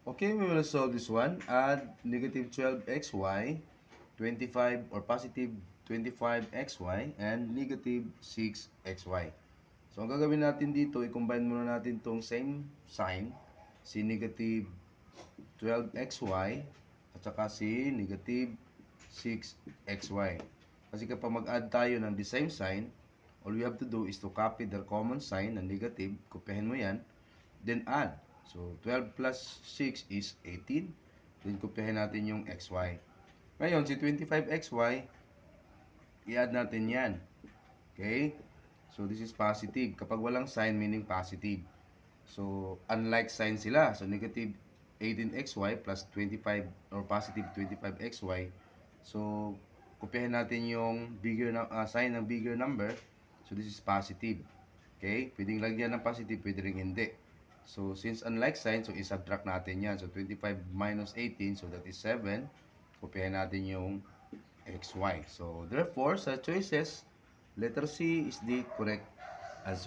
Okay, we will solve this one. Add negative 12xy, 25 or positive 25xy, and negative 6xy. So, ang gagawin natin dito, i-combine muna natin tong same sign, si negative 12xy, at saka si negative 6xy. Kasi kapag mag-add tayo ng the same sign, all we have to do is to copy the common sign na negative, kopyahin mo yan, then add. So, 12 plus 6 is 18. Then, kopyahin natin yung xy. Ngayon, si 25xy, i-add natin yan. Okay? So, this is positive. Kapag walang sign, meaning positive. So, unlike sign sila. So, negative 18xy plus 25 or positive 25xy. So, kopyahin natin yung bigger sign ng bigger number. So, this is positive. Okay? Pwedeng lagyan ng positive, pwede rin hindi. So, since unlike sign, so i-subtract natin yan. So, 25 minus 18, so that is 7. Kopyahin natin yung xy. So, therefore, sa choices, letter C is the correct answer.